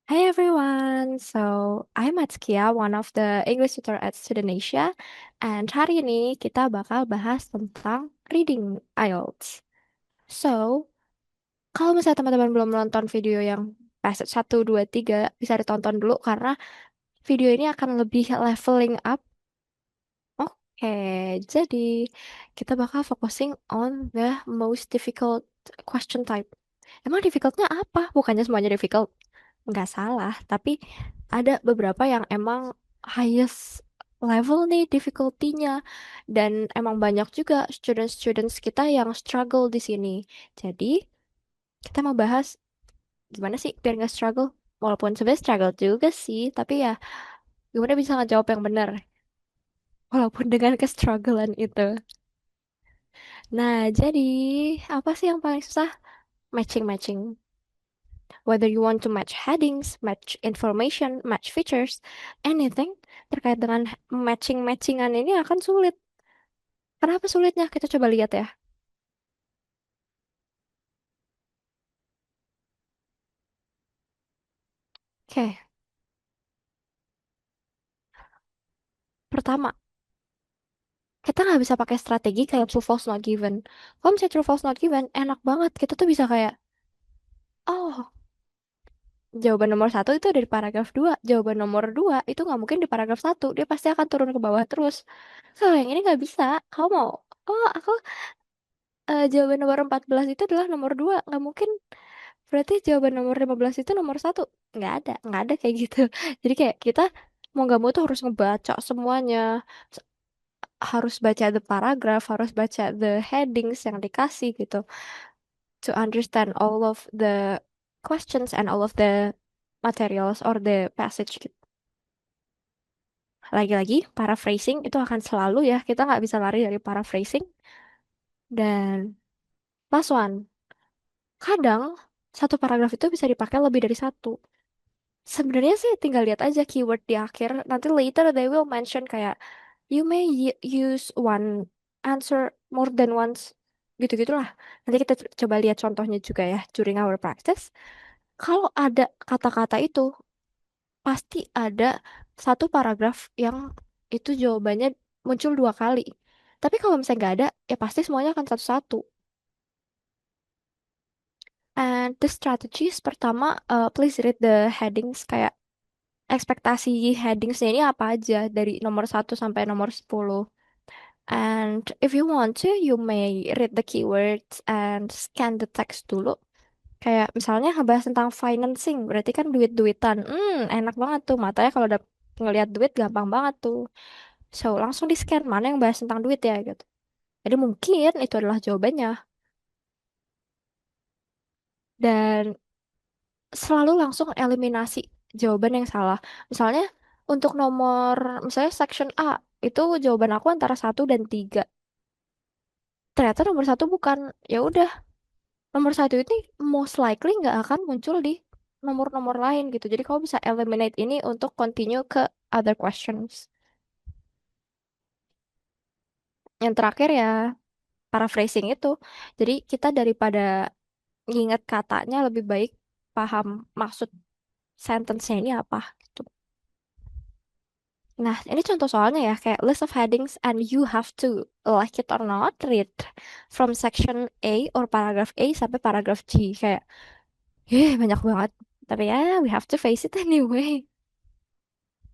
Hi everyone, so I'm Atskia, one of the English tutor at Studenasia, and hari ini kita bakal bahas tentang reading IELTS. So, kalau misalnya teman-teman belum nonton video yang passage 1, 2, 3, bisa ditonton dulu karena video ini akan lebih leveling up. Oke, jadi kita bakal focusing on the most difficult question type. Emang difficultnya apa? Bukannya semuanya difficult. Nggak salah, tapi ada beberapa yang emang highest level nih difficulty-nya. Dan emang banyak juga students-students kita yang struggle di sini. Jadi, kita mau bahas gimana sih biar nggak struggle. Walaupun sebenarnya struggle juga sih, tapi ya gimana bisa ngejawab yang benar. Walaupun dengan ke-strugglean itu. Nah, jadi apa sih yang paling susah? Matching-matching. Whether you want to match headings, match information, match features, anything terkait dengan matching-matchingan ini akan sulit. Kenapa sulitnya? Kita coba lihat ya. Oke, pertama, kita nggak bisa pakai strategi kayak true false not given. Kalau misalnya true false not given, enak banget. Kita tuh bisa kayak, oh, jawaban nomor satu itu ada di paragraf 2. Jawaban nomor 2 itu nggak mungkin di paragraf 1. Dia pasti akan turun ke bawah terus. Kalau yang ini nggak bisa. Kamu mau, oh, aku jawaban nomor 14 itu adalah nomor 2. Nggak mungkin. Berarti jawaban nomor 15 itu nomor satu. Nggak ada kayak gitu. Jadi kayak kita mau nggak mau tuh harus ngebaca semuanya. S- Harus baca the paragraph, harus baca the headings yang dikasih gitu. To understand all of the questions and all of the materials or the passage gitu. Lagi-lagi, paraphrasing itu akan selalu ya, kita nggak bisa lari dari paraphrasing. Dan last one, kadang satu paragraf itu bisa dipakai lebih dari satu. Sebenarnya sih tinggal lihat aja keyword di akhir. Nanti later they will mention kayak you may use one answer more than once. Gitu-gitulah. Nanti kita coba lihat contohnya juga ya during our practice. Kalau ada kata-kata itu, pasti ada satu paragraf yang itu jawabannya muncul dua kali. Tapi kalau misalnya nggak ada, ya pasti semuanya akan satu-satu. And the strategies pertama, please read the headings kayak ekspektasi headingsnya ini apa aja dari nomor 1 sampai nomor 10. And if you want to, you may read the keywords and scan the text dulu. Kayak misalnya ngebahas tentang financing, berarti kan duit-duitan. Enak banget tuh. Matanya kalau udah ngelihat duit gampang banget tuh. So, langsung di-scan mana yang bahas tentang duit ya gitu. Jadi mungkin itu adalah jawabannya. Dan selalu langsung eliminasi jawaban yang salah. Misalnya untuk nomor, misalnya section A, itu jawaban aku antara 1 dan 3. Ternyata nomor satu bukan. Ya udah, nomor satu ini most likely nggak akan muncul di nomor-nomor lain gitu. Jadi kamu bisa eliminate ini untuk continue ke other questions. Yang terakhir ya paraphrasing itu. Jadi kita daripada nginget katanya lebih baik paham maksud sentence-nya ini apa gitu. Nah, ini contoh soalnya ya, kayak list of headings and you have to, like it or not, read from section A or paragraph A sampai paragraph G. Kayak, banyak banget. Tapi ya, we have to face it anyway.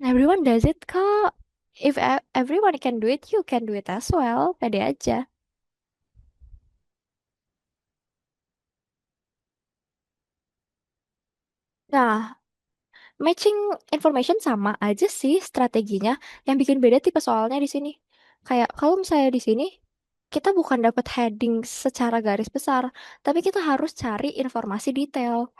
Everyone does it kok. If everyone can do it, you can do it as well. Pede aja. Nah, matching information sama aja sih strateginya. Yang bikin beda tipe soalnya di sini. Kayak kalau misalnya di sini kita bukan dapat heading secara garis besar, tapi kita harus cari informasi detail.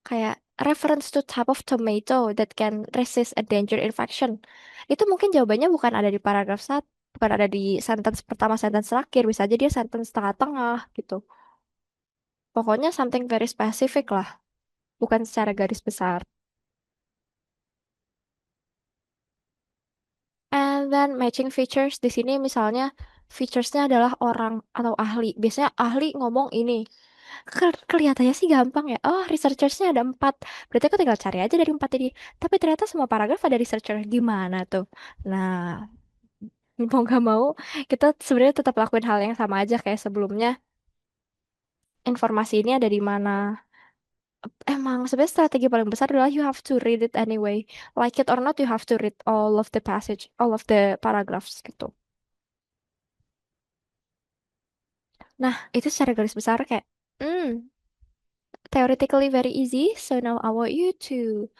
Kayak reference to type of tomato that can resist a danger infection. Itu mungkin jawabannya bukan ada di paragraf 1, bukan ada di sentence pertama, sentence terakhir. Bisa aja dia sentence tengah-tengah gitu. Pokoknya something very specific lah, bukan secara garis besar. And then matching features di sini misalnya featuresnya adalah orang atau ahli. Biasanya ahli ngomong ini. Kelihatannya sih gampang ya. Oh, researchersnya ada empat. Berarti aku tinggal cari aja dari empat ini. Tapi ternyata semua paragraf ada researcher. Gimana tuh? Nah, mau nggak mau, kita sebenarnya tetap lakuin hal yang sama aja kayak sebelumnya. Informasi ini ada di mana? Emang sebenarnya strategi paling besar adalah you have to read it anyway. Like it or not, you have to read all of the passage, all of the paragraphs gitu. Nah, itu secara garis besar kayak, hmm, theoretically very easy. So now I want you to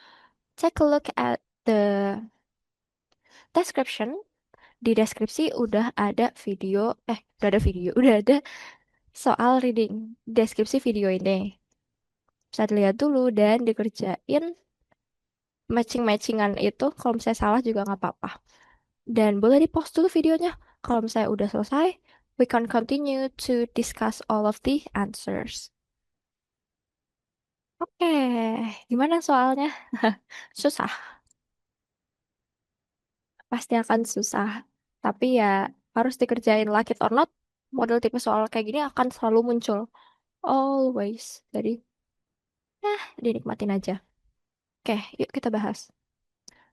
take a look at the description. Di deskripsi udah ada video, udah ada soal reading deskripsi video ini. Bisa dilihat dulu dan dikerjain matching-matchingan itu. Kalau misalnya salah juga nggak apa-apa. Dan boleh di-post dulu videonya. Kalau misalnya udah selesai, we can continue to discuss all of the answers. Oke, gimana soalnya? Susah, pasti akan susah. Tapi ya harus dikerjain like it or not. Model tipe soal kayak gini akan selalu muncul. Always. Jadi, dinikmatin aja. Oke, yuk kita bahas.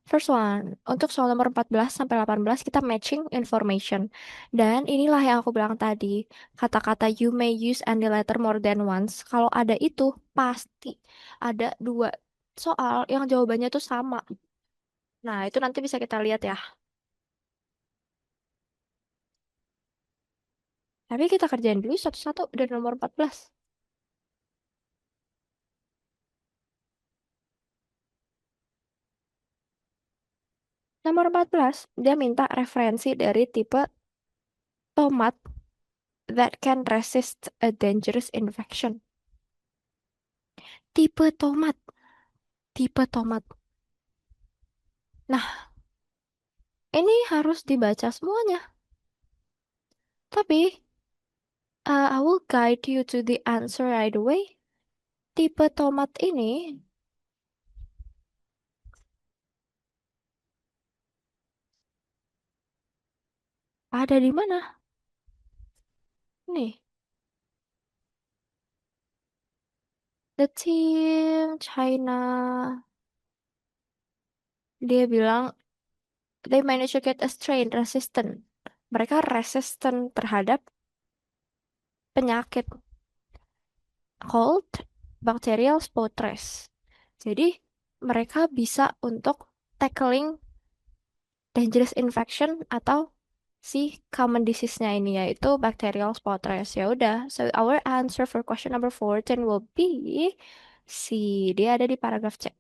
First one, untuk soal nomor 14 sampai 18 kita matching information. Dan inilah yang aku bilang tadi, kata-kata you may use any letter more than once. Kalau ada itu, pasti ada dua soal yang jawabannya tuh sama. Nah, itu nanti bisa kita lihat ya. Tapi kita kerjain dulu satu-satu dari nomor 14. Nomor 14, dia minta referensi dari tipe tomat that can resist a dangerous infection. Tipe tomat, tipe tomat. Nah, ini harus dibaca semuanya. Tapi, I will guide you to the answer right away. Tipe tomat ini ada di mana? Nih, the team China. Dia bilang, they managed to get a strain resistant. Mereka resistant terhadap penyakit called bacterial spot rash. Jadi, mereka bisa untuk tackling dangerous infection atau si common disease-nya ini yaitu bacterial spot rash. Ya udah, so our answer for question number 14 will be C. Dia ada di paragraf C.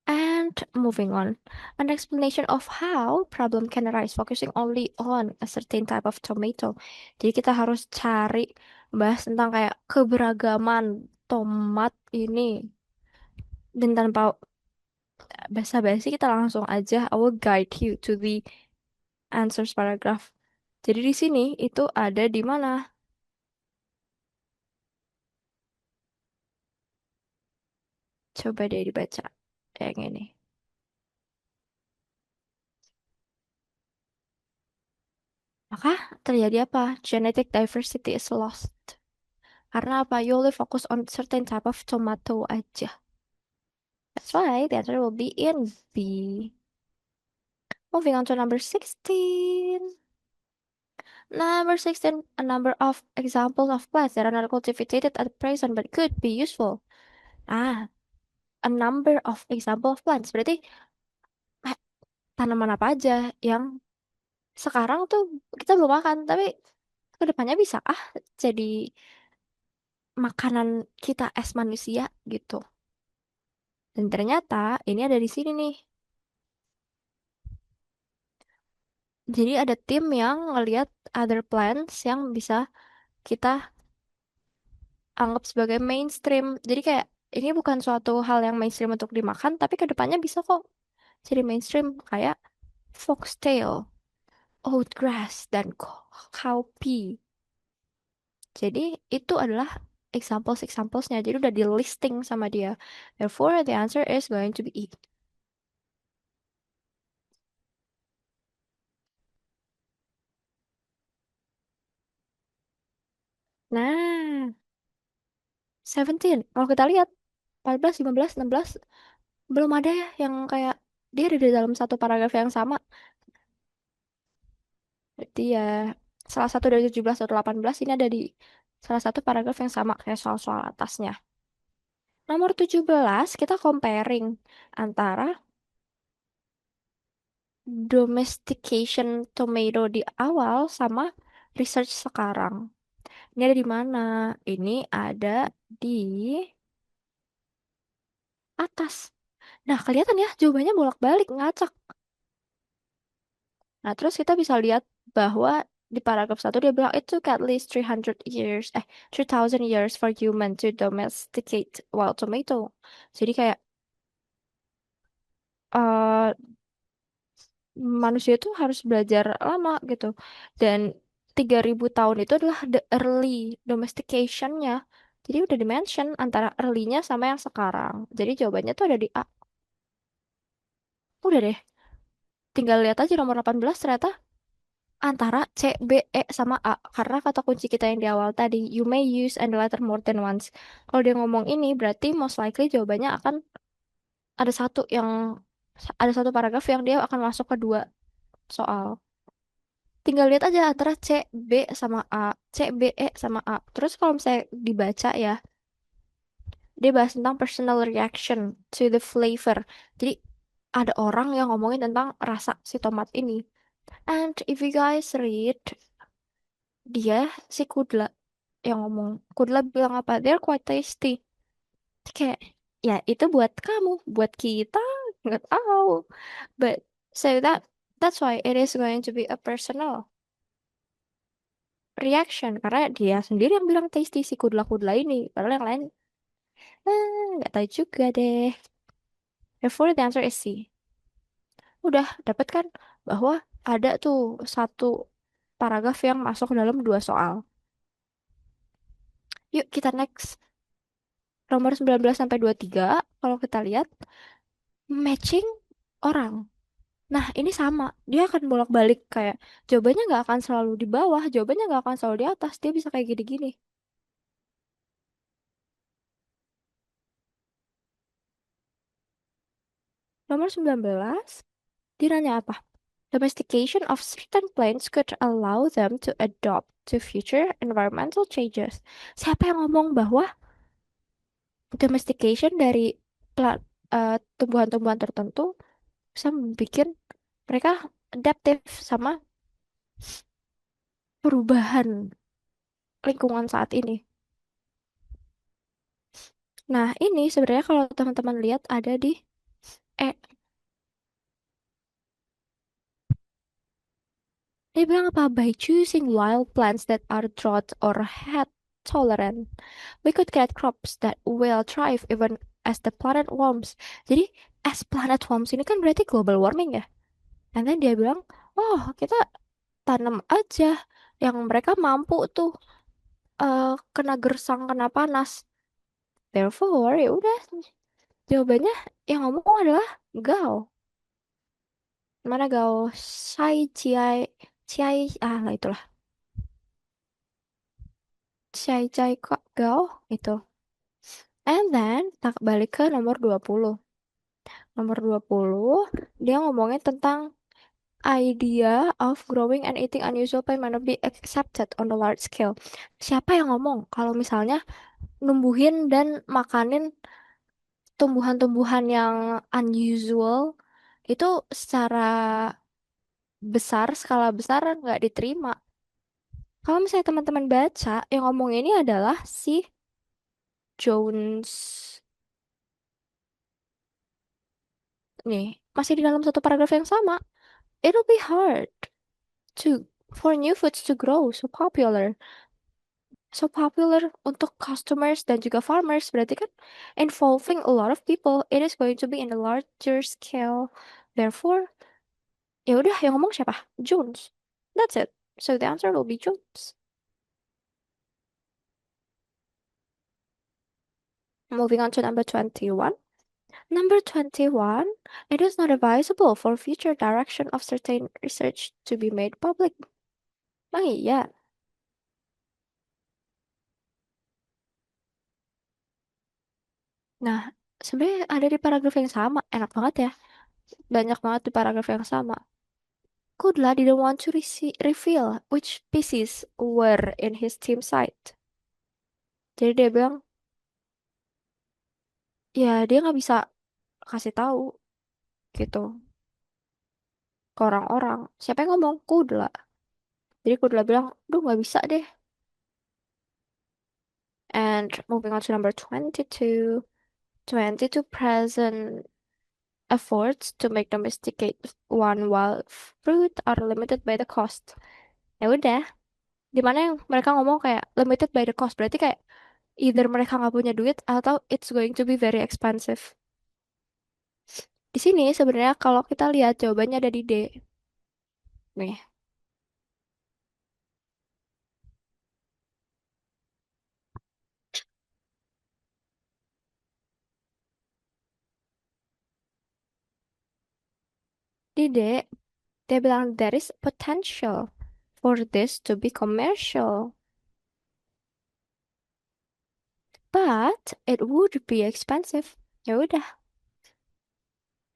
And moving on, an explanation of how problem can arise focusing only on a certain type of tomato. Jadi kita harus cari bahas tentang kayak keberagaman tomat ini dan tanpa basa-basi kita langsung aja I will guide you to the answers paragraph. Jadi di sini itu ada di mana? Coba deh dibaca yang ini. Maka terjadi apa? Genetic diversity is lost. Karena apa? You only focus on certain type of tomato aja. That's why the answer will be in B. Moving on to number 16. Number 16, a number of examples of plants that are not cultivated at present but could be useful. Ah, a number of example of plants. Berarti eh, tanaman apa aja yang sekarang tuh kita belum makan, tapi kedepannya bisa jadi makanan kita as manusia gitu. Dan ternyata ini ada di sini nih. Jadi ada tim yang ngelihat other plants yang bisa kita anggap sebagai mainstream. Jadi kayak ini bukan suatu hal yang mainstream untuk dimakan, tapi kedepannya bisa kok jadi mainstream kayak foxtail, oatgrass, dan cowpea. Jadi itu adalah examples-examplesnya. Jadi udah di listing sama dia. Therefore, the answer is going to be E. Nah, 17. Kalau kita lihat 14, 15, 16 belum ada ya yang kayak dia ada di dalam satu paragraf yang sama. Berarti ya salah satu dari 17 atau 18 ini ada di salah satu paragraf yang sama kayak soal-soal atasnya. Nomor 17 kita comparing antara domestication tomato di awal sama research sekarang. Ini ada di mana? Ini ada di atas. Nah, kelihatan ya jawabannya bolak-balik ngacak. Nah, terus kita bisa lihat bahwa di paragraf satu dia bilang it took at least 3,000 years for human to domesticate wild tomato. Jadi kayak eh manusia itu harus belajar lama gitu. Dan 3.000 tahun itu adalah the early domestication-nya. Jadi udah dimention antara early-nya sama yang sekarang. Jadi jawabannya tuh ada di A. Udah deh, tinggal lihat aja nomor 18 ternyata antara C, B, E, sama A. Karena kata kunci kita yang di awal tadi, you may use and the letter more than once. Kalau dia ngomong ini, berarti most likely jawabannya akan ada satu yang, ada satu paragraf yang dia akan masuk ke dua soal. Tinggal lihat aja antara C, B, sama A. C, B, E, sama A. Terus kalau misalnya dibaca ya, dia bahas tentang personal reaction to the flavor. Jadi, ada orang yang ngomongin tentang rasa si tomat ini. And if you guys read, dia si Kudla yang ngomong. Kudla bilang apa? They're quite tasty. Kayak, ya itu buat kamu, buat kita nggak tahu. But so that's why it is going to be a personal reaction karena dia sendiri yang bilang tasty si Kudla-Kudla ini. Padahal yang lain nggak tahu juga deh. Therefore the answer is C. Udah dapat kan bahwa ada tuh satu paragraf yang masuk ke dalam dua soal. Yuk kita next. Nomor 19 sampai 23 kalau kita lihat matching orang. Nah, ini sama. Dia akan bolak-balik kayak jawabannya nggak akan selalu di bawah, jawabannya nggak akan selalu di atas. Dia bisa kayak gini-gini. Nomor 19, dia nanya apa? Domestication of certain plants could allow them to adopt to future environmental changes. Siapa yang ngomong bahwa domestication dari tumbuhan-tumbuhan tertentu bisa membuat mereka adaptif sama perubahan lingkungan saat ini? Nah, ini sebenarnya kalau teman-teman lihat ada di E. Dia bilang apa? By choosing wild plants that are drought or heat tolerant, we could get crops that will thrive even as the planet warms. Jadi, as planet warms ini kan berarti global warming ya. And then dia bilang, oh kita tanam aja yang mereka mampu tuh kena gersang, kena panas. Therefore, ya udah jawabannya yang ngomong adalah Gao. Mana Gao? Shai Chiai Chiai lah itulah. Shai Chai kok Gao itu. And then tak balik ke nomor 20. Nomor 20 dia ngomongin tentang idea of growing and eating unusual plant might not be accepted on the large scale. Siapa yang ngomong kalau misalnya numbuhin dan makanin tumbuhan-tumbuhan yang unusual itu secara besar, skala besar nggak diterima. Kalau misalnya teman-teman baca, yang ngomong ini adalah si Jones. Nih, masih di dalam satu paragraf yang sama. It'll be hard to for new foods to grow so popular untuk customers dan juga farmers berarti kan involving a lot of people it is going to be in a larger scale therefore ya udah yang ngomong siapa Jones, that's it, so the answer will be Jones. Moving on to number 21. Number 21, it is not advisable for future direction of certain research to be made public. Oh iya. Nah, sebenarnya ada di paragraf yang sama. Enak banget ya. Banyak banget di paragraf yang sama. Kudla didn't want to reveal which pieces were in his team site. Jadi dia bilang, ya dia nggak bisa kasih tahu gitu ke orang-orang. Siapa yang ngomong? Kudla. Jadi Kudla bilang, duh nggak bisa deh. And moving on to number 22. 22 present efforts to make domesticate one wild fruit are limited by the cost. Ya udah, di mana yang mereka ngomong kayak limited by the cost, berarti kayak either mereka nggak punya duit atau it's going to be very expensive. Di sini sebenarnya kalau kita lihat jawabannya ada di D. Nih, di D, dia bilang there is potential for this to be commercial, but it would be expensive. Ya udah,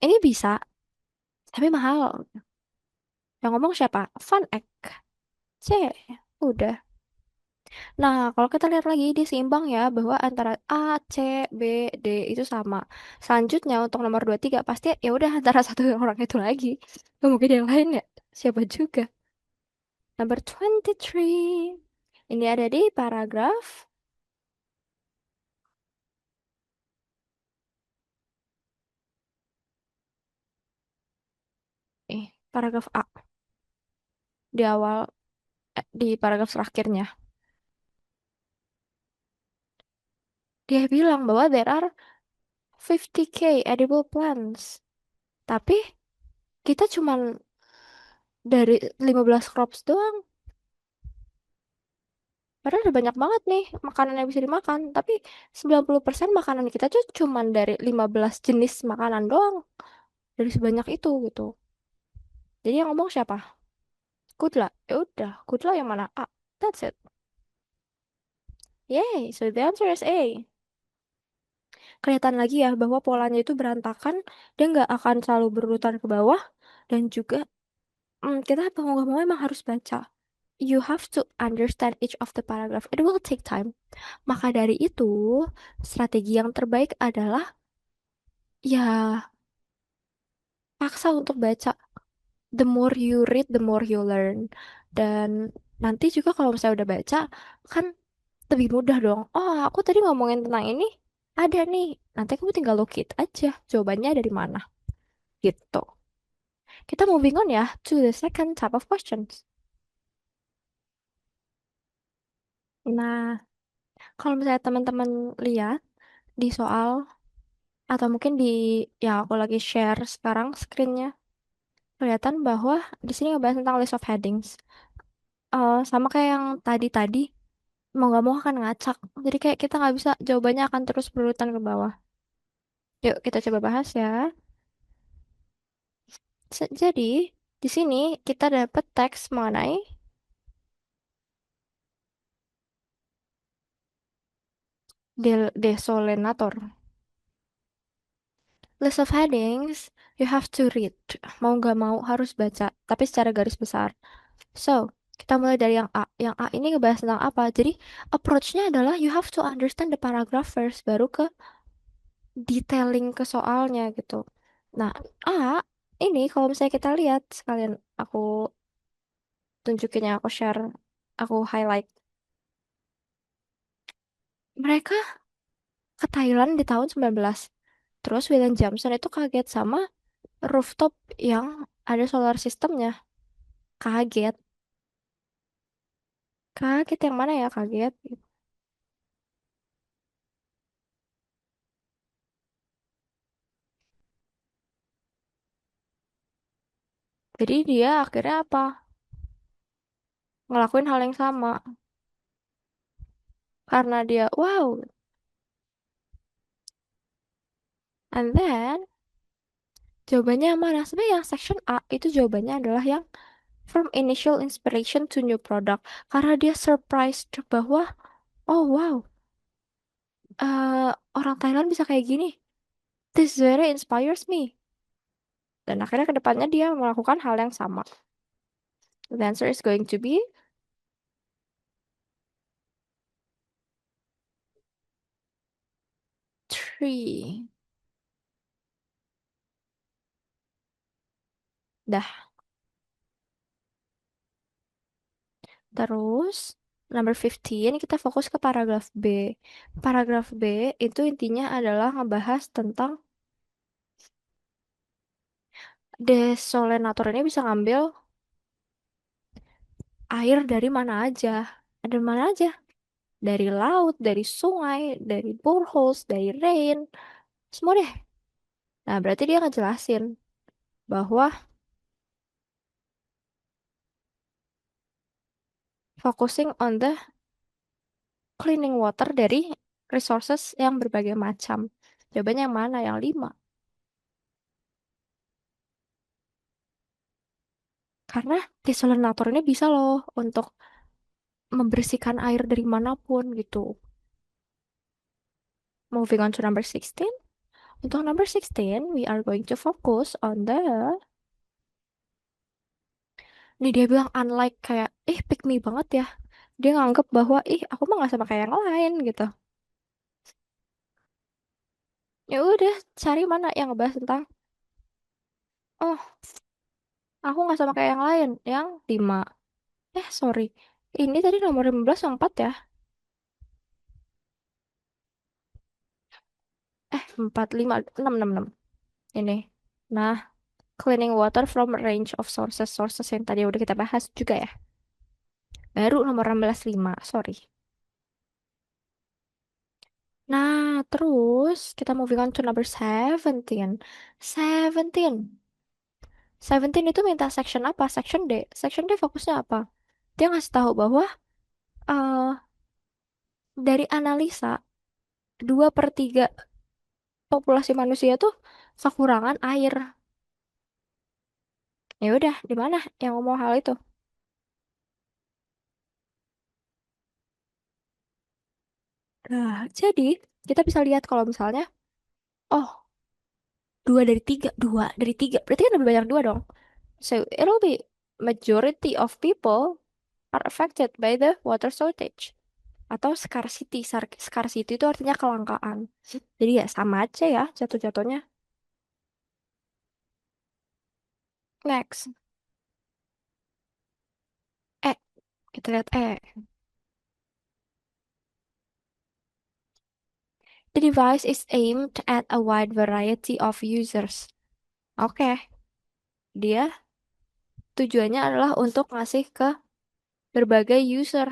ini bisa, tapi mahal. Yang ngomong siapa? Fun Egg. C. Udah. Nah, kalau kita lihat lagi, dia seimbang ya, bahwa antara A, C, B, D itu sama. Selanjutnya untuk nomor 2 3 pasti ya udah antara satu orang itu lagi. Gak mungkin yang lain ya. Siapa juga. Number 23. Ini ada di paragraf. Paragraf A. Di awal, di paragraf terakhirnya. Dia bilang bahwa there are 50K edible plants. Tapi kita cuman dari 15 crops doang. Padahal ada banyak banget nih makanan yang bisa dimakan. Tapi 90% makanan kita tuh cuman dari 15 jenis makanan doang. Dari sebanyak itu gitu. Jadi yang ngomong siapa? Kudla. Ya udah, Kudla yang mana? A. That's it. Yay, so the answer is A. Kelihatan lagi ya bahwa polanya itu berantakan. Dia nggak akan selalu berurutan ke bawah. Dan juga kita mau nggak mau emang harus baca. You have to understand each of the paragraph. It will take time. Maka dari itu, strategi yang terbaik adalah ya paksa untuk baca. The more you read, the more you learn. Dan nanti juga kalau misalnya udah baca, kan lebih mudah dong. Oh, aku tadi ngomongin tentang ini. Ada nih. Nanti kamu tinggal locate aja. Jawabannya ada di mana. Gitu. Kita moving on ya to the second type of questions. Nah, kalau misalnya teman-teman lihat di soal atau mungkin di yang aku lagi share sekarang screennya, kelihatan bahwa di sini ngebahas tentang list of headings. Sama kayak yang tadi-tadi, mau gak mau akan ngacak. Jadi kayak kita nggak bisa, jawabannya akan terus berurutan ke bawah. Yuk kita coba bahas ya. Jadi di sini kita dapat teks mengenai desolator. List of headings, you have to read. Mau gak mau harus baca, tapi secara garis besar. So, kita mulai dari yang A. Yang A ini ngebahas tentang apa? Jadi, approach-nya adalah you have to understand the paragraph first, baru ke detailing ke soalnya gitu. Nah, A ini kalau misalnya kita lihat, sekalian aku tunjukin yang aku share, aku highlight. Mereka ke Thailand di tahun 19. Terus William Jameson itu kaget sama rooftop yang ada solar systemnya. Kaget. Kaget yang mana ya kaget? Jadi dia akhirnya apa? Ngelakuin hal yang sama. Karena dia, wow. And then, jawabannya yang mana? Sebenarnya yang section A itu jawabannya adalah yang from initial inspiration to new product. Karena dia surprised bahwa, oh wow, Orang Thailand bisa kayak gini. This very inspires me. Dan akhirnya ke depannya dia melakukan hal yang sama. The answer is going to be three. Dah. Terus, number 15, kita fokus ke paragraf B. Paragraf B itu intinya adalah ngebahas tentang desalinator ini bisa ngambil air dari mana aja. Ada mana aja? Dari laut, dari sungai, dari boreholes, dari rain, semua deh. Nah, berarti dia ngejelasin bahwa focusing on the cleaning water dari resources yang berbagai macam. Jawabannya yang mana? Yang 5. Karena desalinator ini bisa loh untuk membersihkan air dari manapun gitu. Moving on to number 16. Untuk number 16, we are going to focus on the... Nih dia bilang unlike kayak, pick me banget ya. Dia nganggep bahwa, aku mah gak sama kayak yang lain gitu. Ya udah, cari mana yang ngebahas tentang, oh, aku gak sama kayak yang lain. Yang 5. Sorry. Ini tadi nomor 15 yang 4 ya. 4, 5, 6, 6, 6. Ini. Nah, cleaning water from a range of sources. Sources yang tadi udah kita bahas juga ya. Baru nomor 16, 5. Sorry. Nah, terus kita moving on to number 17. 17. 17 itu minta section apa? Section D. Section D fokusnya apa? Dia ngasih tahu bahwa eh dari analisa 2/3 populasi manusia tuh kekurangan air. Ya udah, di mana yang ngomong hal itu? Nah, jadi kita bisa lihat kalau misalnya, oh, 2/3, 2/3, berarti kan lebih banyak dua dong. So, it'll be majority of people are affected by the water shortage. Atau scarcity. Scarcity itu artinya kelangkaan. Jadi ya sama aja ya jatuh-jatuhnya. Next. Eh, kita lihat The device is aimed at a wide variety of users. Oke, dia tujuannya adalah untuk ngasih ke berbagai user.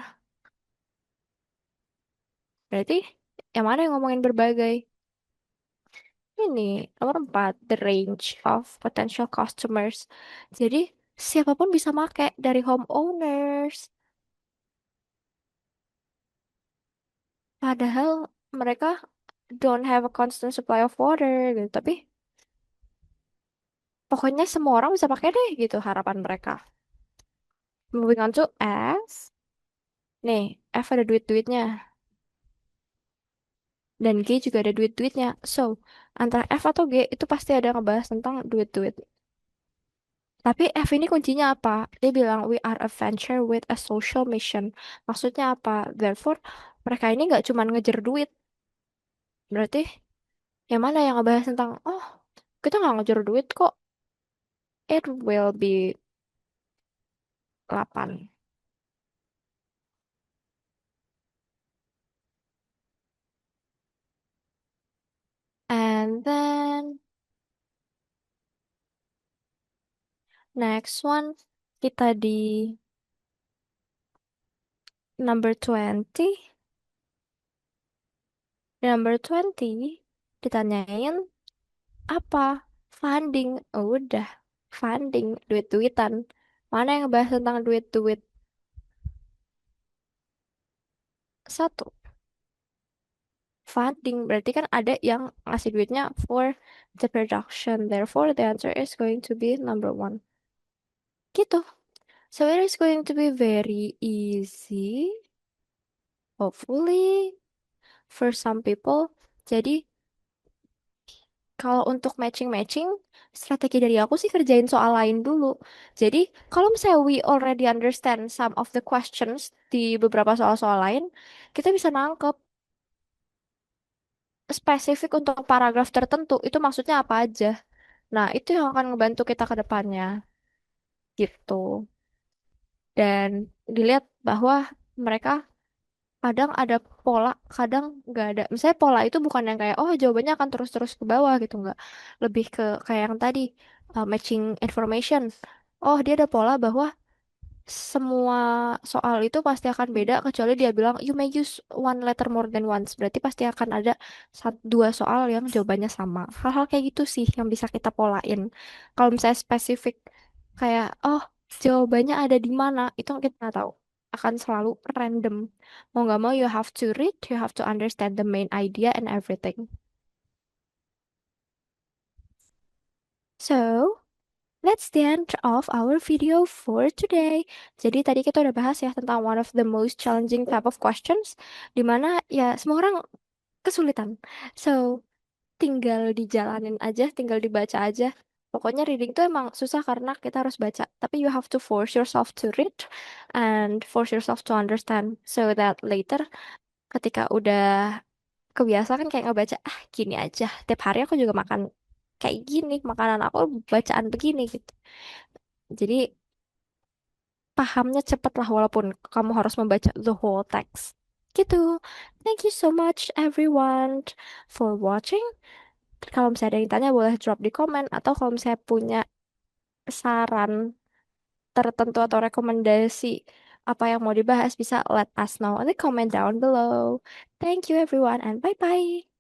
Berarti yang mana yang ngomongin berbagai? Ini nomor 4, the range of potential customers. Jadi siapapun bisa make dari homeowners. Padahal mereka don't have a constant supply of water gitu. Tapi pokoknya semua orang bisa pakai deh gitu harapan mereka. Moving on to S. Nih, F ada duit-duitnya. Dan G juga ada duit-duitnya. So, antara F atau G itu pasti ada ngebahas tentang duit-duit. Tapi F ini kuncinya apa? Dia bilang, we are a venture with a social mission. Maksudnya apa? Therefore, mereka ini nggak cuma ngejar duit. Berarti, yang mana yang ngebahas tentang, oh, kita nggak ngejar duit kok. It will be 8. And then, next one, kita di number 20. Di number 20, ditanyain apa? Funding. Oh, udah. Funding. Duit-duitan. Mana yang ngebahas tentang duit-duit? Satu. Funding. Berarti kan ada yang ngasih duitnya for the production. Therefore, the answer is going to be number 1. Gitu. So it is going to be very easy. Hopefully. for some people. Jadi kalau untuk matching-matching, strategi dari aku sih kerjain soal lain dulu. Jadi kalau misalnya we already understand some of the questions di beberapa soal-soal lain, kita bisa nangkep spesifik untuk paragraf tertentu itu maksudnya apa aja. Nah, itu yang akan ngebantu kita ke depannya gitu. Dan dilihat bahwa mereka kadang ada pola, kadang nggak ada. Misalnya pola itu bukan yang kayak, oh jawabannya akan terus-terus ke bawah gitu, nggak. Lebih ke kayak yang tadi, matching information. Oh, dia ada pola bahwa semua soal itu pasti akan beda kecuali dia bilang you may use one letter more than once. Berarti pasti akan ada dua soal yang jawabannya sama. Hal-hal kayak gitu sih yang bisa kita polain. Kalau misalnya spesifik kayak oh jawabannya ada di mana itu kita nggak tahu. Akan selalu random. Mau nggak mau you have to read, you have to understand the main idea and everything. So, that's the end of our video for today. Jadi tadi kita udah bahas ya tentang one of the most challenging type of questions, di mana ya semua orang kesulitan. So, tinggal dijalanin aja, tinggal dibaca aja. Pokoknya reading tuh emang susah karena kita harus baca. Tapi you have to force yourself to read and force yourself to understand so that later ketika udah kebiasa kan kayak ngebaca, ah gini aja. Tiap hari aku juga makan kayak gini, makanan aku bacaan begini gitu. Jadi pahamnya cepet lah walaupun kamu harus membaca the whole text. Gitu. Thank you so much everyone for watching. Kalau misalnya ada yang tanya boleh drop di komen atau kalau misalnya punya saran tertentu atau rekomendasi apa yang mau dibahas bisa let us know in the comment down below. Thank you everyone and bye bye.